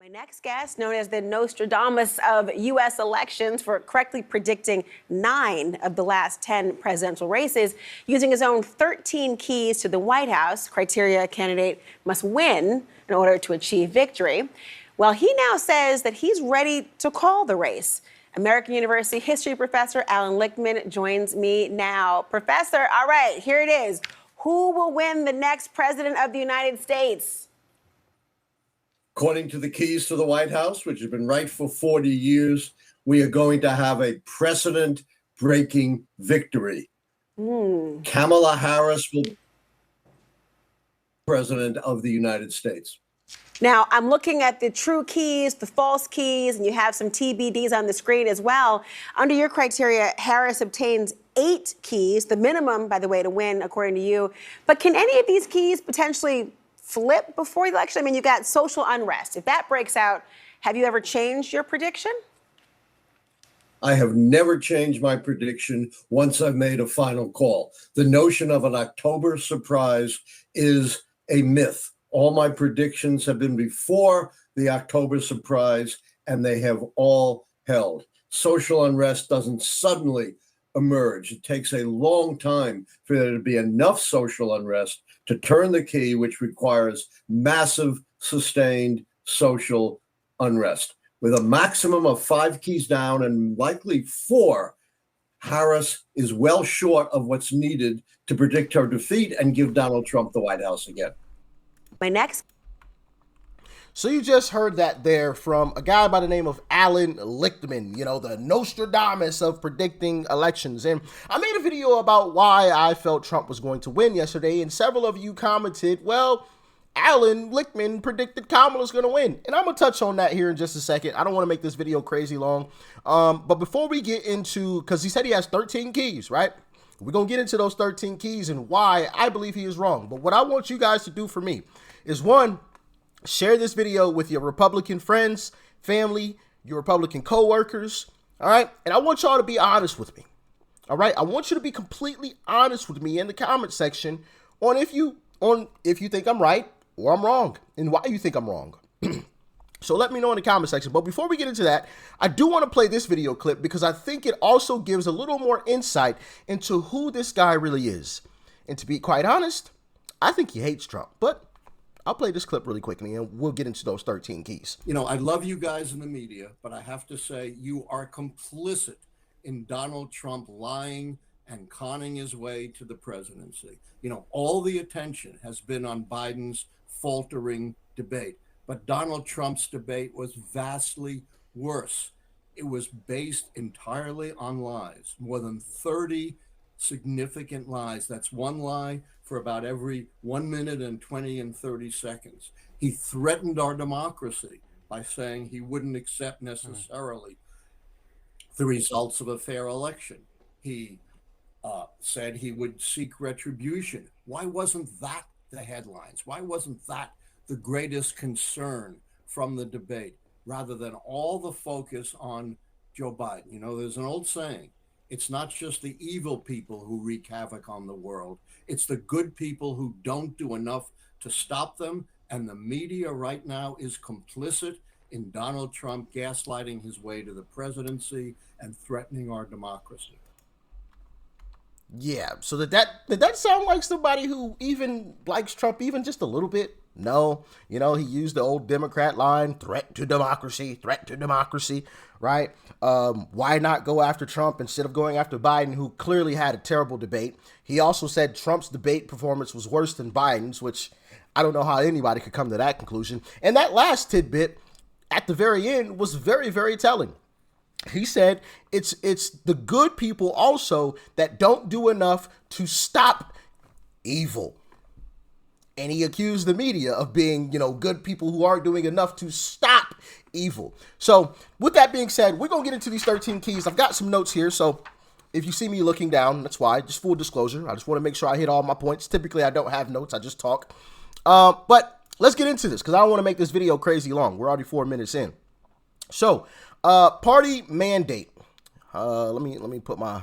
My next guest, known as the Nostradamus of U.S. elections for correctly predicting 9 of the last 10 presidential races, using his own 13 keys to the White House, criteria a candidate must win in order to achieve victory. Well, he now says that he's ready to call the race. American University history professor Allan Lichtman joins me now. Professor, all right, here it is. Who will win the next president of the United States? According to the keys to the White House, which has been right for 40 years, we are going to have a precedent-breaking victory. Kamala Harris will be president of the United States. Now, I'm looking at the true keys, the false keys, and you have some TBDs on the screen as well. Under your criteria, Harris obtains 8 keys, the minimum, by the way, to win, according to you. But can any of these keys potentially flip before the election? I mean, you've got social unrest. If that breaks out, have you ever changed your prediction? I have never changed my prediction once I've made a final call. The notion of an October surprise is a myth. All my predictions have been before the October surprise, and they have all held. Social unrest doesn't suddenly emerge. It takes a long time for there to be enough social unrest to turn the key, which requires massive, sustained social unrest. With a maximum of 5 keys down and likely 4, Harris is well short of what's needed to predict her defeat and give Donald Trump the White House again. My next. So you just heard that there from a guy by the name of Allan Lichtman, you know, the Nostradamus of predicting elections. And I made a video about why I felt Trump was going to win yesterday, and several of you commented, well, Allan Lichtman predicted Kamala's going to win. And I'm going to touch on that here in just a second. I don't want to make this video crazy long. But before we get into, because he said he has 13 keys, right? We're going to get into those 13 keys and why I believe he is wrong. But what I want you guys to do for me is, one, share this video with your Republican friends, family, your Republican coworkers, all right? And I want y'all to be honest with me, all right? I want you to be completely honest with me in the comment section on if you think I'm right or I'm wrong and why you think I'm wrong. So let me know in the comment section. But before we get into that, I do want to play this video clip because I think it also gives a little more insight into who this guy really is. And to be quite honest, I think he hates Trump, but I'll play this clip really quickly and we'll get into those 13 keys. You know, I love you guys in the media, but I have to say you are complicit in Donald Trump lying and conning his way to the presidency. You know, all the attention has been on Biden's faltering debate, but Donald Trump's debate was vastly worse. It was based entirely on lies, more than 30 significant lies. That's one lie for about every 1 minute and 20 and 30 seconds. He threatened our democracy by saying he wouldn't accept necessarily the results of a fair election. He said he would seek retribution. Why wasn't that the headlines? Why wasn't that the greatest concern from the debate, rather than all the focus on Joe Biden? You know, there's an old saying, it's not just the evil people who wreak havoc on the world. It's the good people who don't do enough to stop them. And the media right now is complicit in Donald Trump gaslighting his way to the presidency and threatening our democracy. Yeah, so did that sound like somebody who even likes Trump even just a little bit? No, you know, he used the old Democrat line, threat to democracy, right? Why not go after Trump instead of going after Biden, who clearly had a terrible debate? He also said Trump's debate performance was worse than Biden's, which I don't know how anybody could come to that conclusion. And that last tidbit at the very end was very, very telling. He said it's the good people also that don't do enough to stop evil. And he accused the media of being, you know, good people who aren't doing enough to stop evil. So with that being said, we're going to get into these 13 keys. I've got some notes here. So if you see me looking down, that's why. Just full disclosure. I just want to make sure I hit all my points. Typically, I don't have notes. I just talk. But let's get into this because I don't want to make this video crazy long. We're already 4 minutes in. So party mandate. Let me put my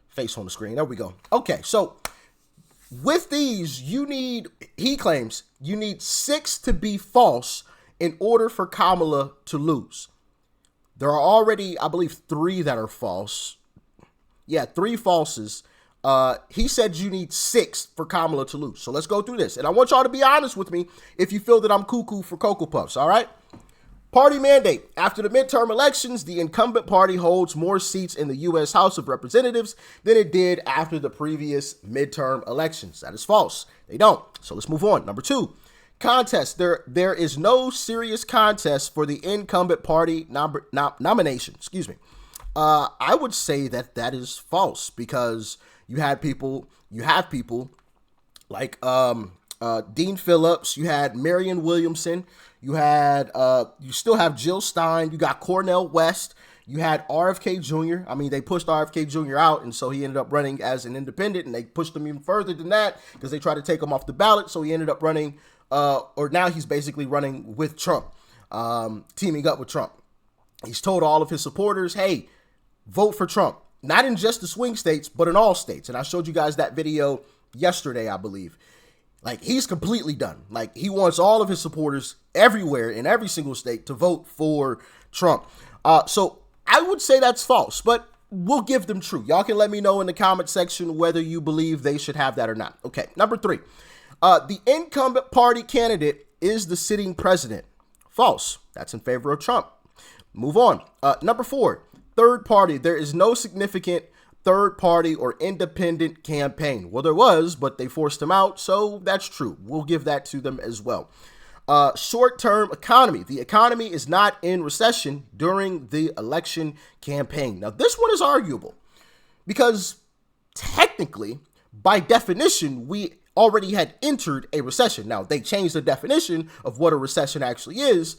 face on the screen. There we go. Okay, so with these, he claims you need 6 to be false in order for Kamala to lose. There are already, I believe, 3 that are false. Yeah, 3 falses. He said you need 6 for Kamala to lose. So let's go through this. And I want y'all to be honest with me if you feel that I'm cuckoo for Cocoa Puffs, all right? Party mandate. After the midterm elections, the incumbent party holds more seats in the U.S. House of Representatives than it did after the previous midterm elections. That is false. They don't. So let's move on. Number 2, contest. There is no serious contest for the incumbent party nomination. Excuse me. I would say that is false because you have people like Dean Phillips, you had Marianne Williamson, you still have Jill Stein, you got Cornel West, you had RFK Jr. I mean, they pushed RFK Jr. out, and so he ended up running as an independent, and they pushed him even further than that because they tried to take him off the ballot, so he ended up running, or now he's basically running with Trump, teaming up with Trump. He's told all of his supporters, hey, vote for Trump. Not in just the swing states, but in all states. And I showed you guys that video yesterday, I believe. Like, he's completely done. Like, he wants all of his supporters everywhere in every single state to vote for Trump. So I would say that's false, but we'll give them true. Y'all can let me know in the comment section whether you believe they should have that or not. Okay, number 3. The incumbent party candidate is the sitting president. False. That's in favor of Trump. Move on. Number 4. Third party. There is no significant third party or independent campaign. Well, there was, but they forced him out, so that's true. We'll give that to them as well. Short-term economy. The economy is not in recession during the election campaign. Now, this one is arguable because technically, by definition, we already had entered a recession. Now, they changed the definition of what a recession actually is,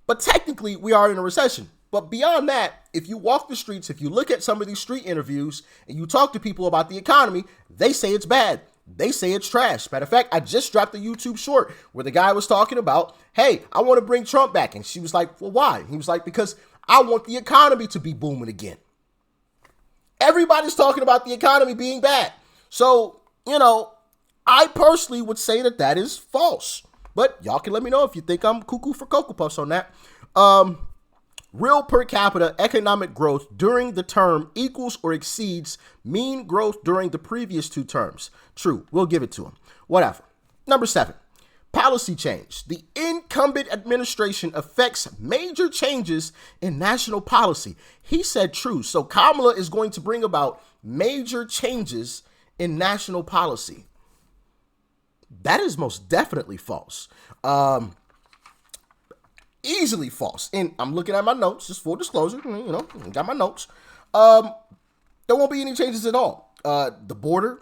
but technically, we are in a recession. But beyond that, if you walk the streets, if you look at some of these street interviews and you talk to people about the economy, they say it's bad. They say it's trash. Matter of fact, I just dropped a YouTube short where the guy was talking about, hey, I want to bring Trump back. And she was like, well, why? He was like, because I want the economy to be booming again. Everybody's talking about the economy being bad. So, I personally would say that is false. But y'all can let me know if you think I'm cuckoo for Cocoa Puffs on that. Real per capita economic growth during the term equals or exceeds mean growth during the previous 2 terms. True. We'll give it to him. Whatever. Number 7. Policy change. The incumbent administration affects major changes in national policy. He said true. So Kamala is going to bring about major changes in national policy. That is most definitely false. Easily false. And I'm looking at my notes, just full disclosure, got my notes. There won't be any changes at all. The border,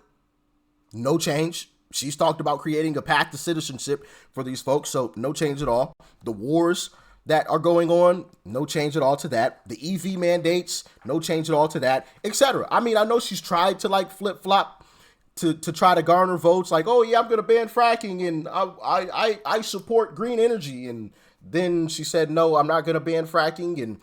no change. She's talked about creating a path to citizenship for these folks, so no change at all. The wars that are going on, no change at all to that. The EV mandates, no change at all to that, etc. I mean, I know she's tried to flip-flop to try to garner votes, like, oh yeah, I'm going to ban fracking and I support green energy, and then she said, no, I'm not going to ban fracking. And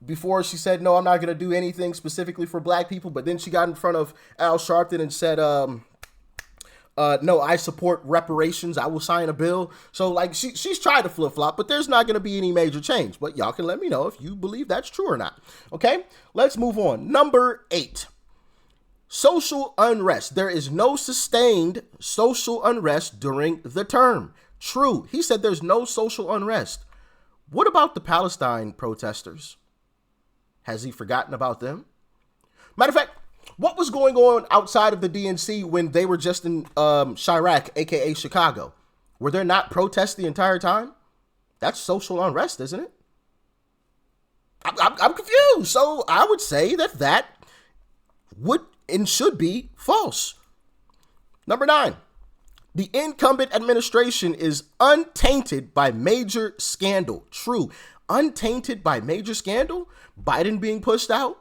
before she said, no, I'm not going to do anything specifically for black people. But then she got in front of Al Sharpton and said, no, I support reparations. I will sign a bill. So she's tried to flip flop, but there's not going to be any major change. But y'all can let me know if you believe that's true or not. Okay, let's move on. Number 8. Social unrest. There is no sustained social unrest during the term. True. He said there's no social unrest. What about the Palestine protesters? Has he forgotten about them? Matter of fact, what was going on outside of the DNC when they were just in Chirac, aka Chicago? Were there not protests the entire time? That's social unrest, isn't it? I'm confused. So I would say that would and should be false. Number 9. The incumbent administration is untainted by major scandal. True. Untainted by major scandal? Biden being pushed out?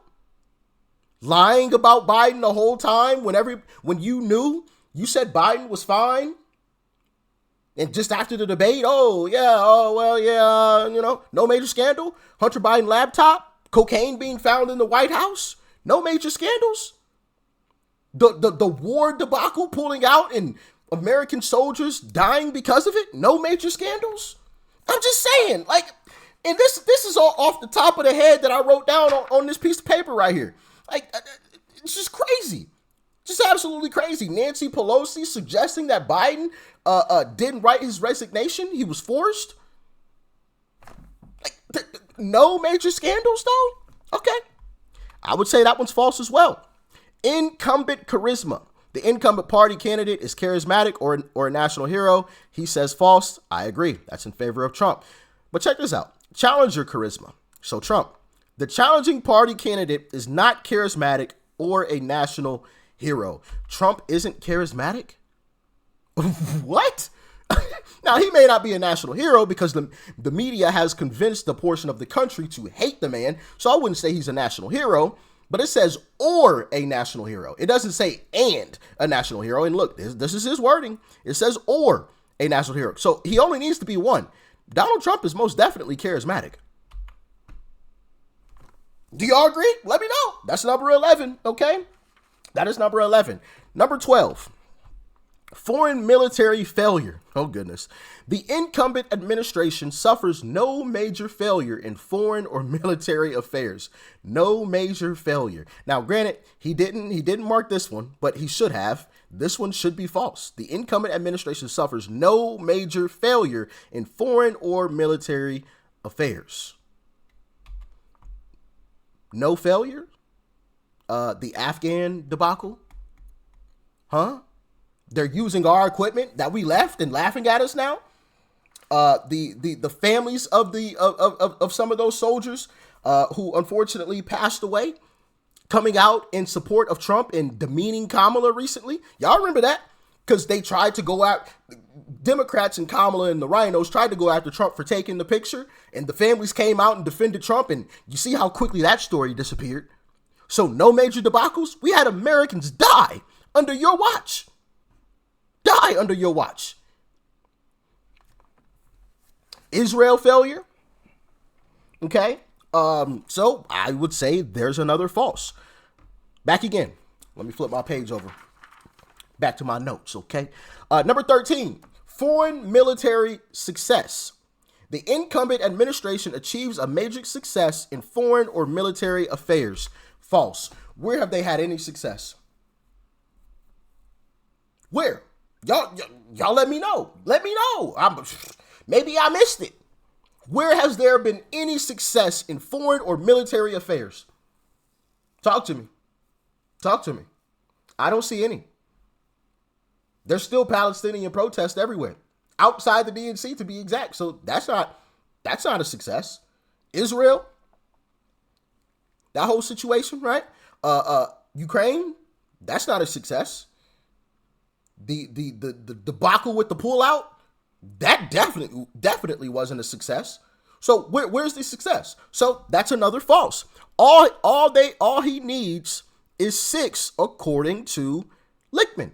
Lying about Biden the whole time when you knew, you said Biden was fine? And just after the debate, no major scandal? Hunter Biden laptop? Cocaine being found in the White House? No major scandals? The war debacle pulling out and American soldiers dying because of it? No major scandals? I'm just saying, like, and this is all off the top of the head that I wrote down on this piece of paper right here. Like, it's just crazy. Just absolutely crazy. Nancy Pelosi suggesting that Biden didn't write his resignation. He was forced. Like, no major scandals, though? Okay. I would say that one's false as well. Incumbent charisma. The incumbent party candidate is charismatic or a national hero. He says false. I agree. That's in favor of Trump. But check this out. Challenger charisma. So Trump. The challenging party candidate is not charismatic or a national hero. Trump isn't charismatic? What? Now, he may not be a national hero because the media has convinced a portion of the country to hate the man. So I wouldn't say he's a national hero, but it says or a national hero. It doesn't say and a national hero. And look, this is his wording. It says or a national hero. So he only needs to be one. Donald Trump is most definitely charismatic. Do y'all agree? Let me know. That's number 11, okay? That is number 11. Number 12. Foreign military failure. Oh, goodness. The incumbent administration suffers no major failure in foreign or military affairs. No major failure. Now, granted, he didn't mark this one, but he should have. This one should be false. The incumbent administration suffers no major failure in foreign or military affairs. No failure? The Afghan debacle? Huh? They're using our equipment that we left and laughing at us now. The families of some of those soldiers who unfortunately passed away, coming out in support of Trump and demeaning Kamala recently. Y'all remember that? Because they tried to go out, Democrats and Kamala and the rhinos tried to go after Trump for taking the picture, and the families came out and defended Trump, and you see how quickly that story disappeared. So no major debacles. We had Americans die under your watch. Die under your watch. Israel failure. Okay. So I would say there's another false. Back again. Let me flip my page over. Back to my notes. Okay. Number 13, foreign military success. The incumbent administration achieves a major success in foreign or military affairs. False. Where have they had any success? Where? Y'all let me know. Let me know. Maybe I missed it. Where has there been any success in foreign or military affairs? Talk to me. Talk to me. I don't see any. There's still Palestinian protests everywhere. Outside the DNC to be exact. So that's not a success. Israel, that whole situation, right? Ukraine, that's not a success. The debacle with the pullout, that definitely wasn't a success. So where's the success? So that's another false. All he needs is 6, according to Lichtman.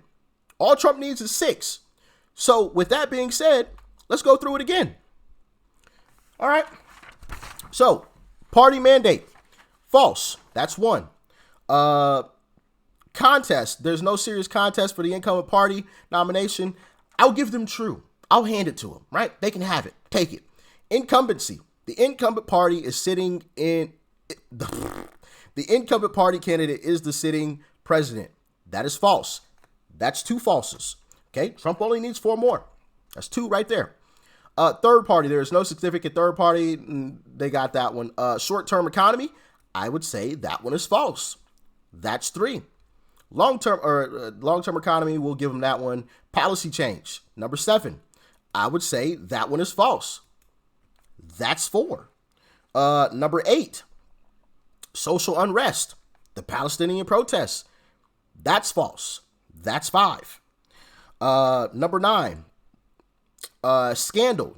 All Trump needs is 6. So with that being said, let's go through it again. All right. So party mandate, false. That's 1. Contest. There's no serious contest for the incumbent party nomination. I'll give them true. I'll hand it to them, right? They can have it. Take it. Incumbency. The incumbent party is sitting in the incumbent party candidate is the sitting president. That is false. That's 2 falses. Okay. Trump only needs 4 more. That's 2 right there. Third party. There is no significant third party. They got that one. Short-term economy. I would say that one is false. That's 3. Long-term economy, we'll give them that one. Policy change, number 7. I would say that one is false. That's 4. Number 8, social unrest, the Palestinian protests. That's false. That's 5. Number 9, scandal.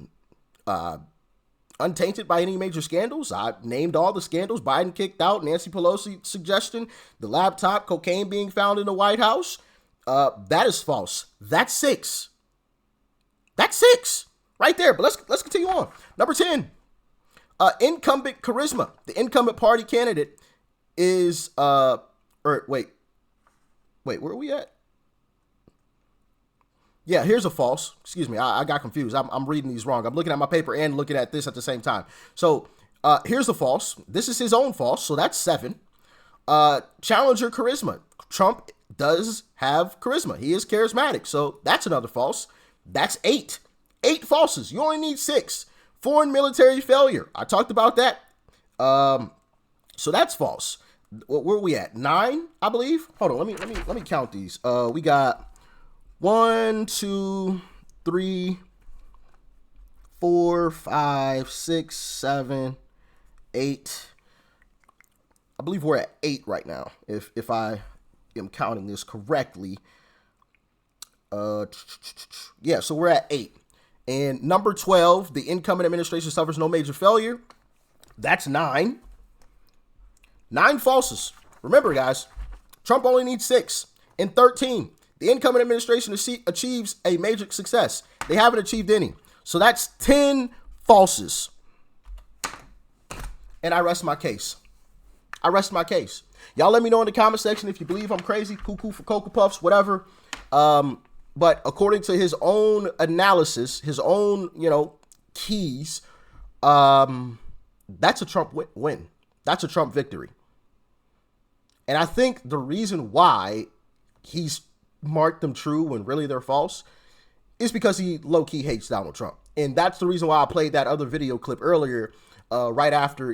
Untainted by any major scandals. I named all the scandals. Biden kicked out, Nancy Pelosi suggestion, the laptop, cocaine being found in the White House. That is false. That's 6. That's 6 right there. But let's continue on. Number 10, incumbent charisma. The incumbent party candidate is wait, where are we at? Yeah, here's a false. Excuse me, I got confused. I'm reading these wrong. I'm looking at my paper and looking at this at the same time. So here's a false. This is his own false, so that's 7. Challenger charisma. Trump does have charisma. He is charismatic, so that's another false. That's 8. 8 falses. You only need 6. Foreign military failure. I talked about that. So that's false. Where are we at? 9, I believe. Hold on. Let me count these. We got 1, 2, 3, 4, 5, 6, 7, 8. I believe we're at 8 right now, if I am counting this correctly. Yeah, so we're at 8. And number 12, the incoming administration suffers no major failure. That's 9. 9 falses. Remember, guys, Trump only needs 6. And 13, the incoming administration achieves a major success. They haven't achieved any. So that's 10 falses. And I rest my case. Y'all let me know in the comment section if you believe I'm crazy, cuckoo for Cocoa Puffs, whatever. But according to his own analysis, his own, keys, that's a Trump win. That's a Trump victory. And I think the reason why he's marked them true when really they're false is because he low-key hates Donald Trump. And that's the reason why I played that other video clip earlier, right after,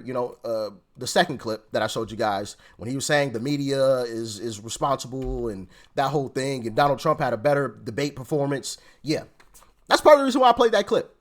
the second clip that I showed you guys, when he was saying the media is responsible and that whole thing, and Donald Trump had a better debate performance. Yeah, that's part of the reason why I played that clip.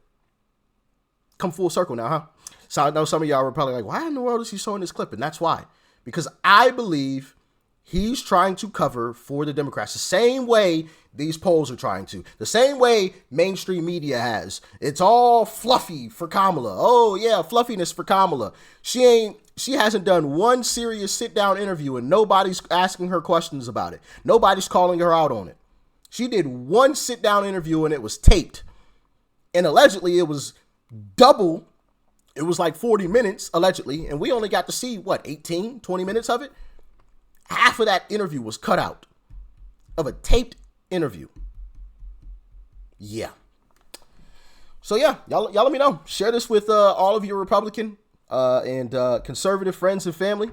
Come full circle now, huh? So I know some of y'all were probably like, why in the world is he showing this clip? And that's why. Because I believe he's trying to cover for the Democrats the same way these polls are trying to. The same way mainstream media has. It's all fluffy for Kamala. Oh, yeah, fluffiness for Kamala. She hasn't done one serious sit-down interview and nobody's asking her questions about it. Nobody's calling her out on it. She did one sit-down interview and it was taped. And allegedly it was double. It was like 40 minutes, allegedly, and we only got to see, 18, 20 minutes of it? Half of that interview was cut out of a taped interview. Yeah. So, yeah, y'all let me know. Share this with all of your Republican and conservative friends and family,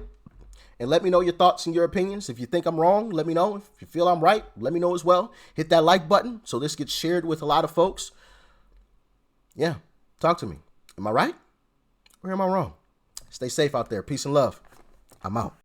and let me know your thoughts and your opinions. If you think I'm wrong, let me know. If you feel I'm right, let me know as well. Hit that like button so this gets shared with a lot of folks. Yeah, talk to me. Am I right? Or am I wrong? Stay safe out there. Peace and love. I'm out.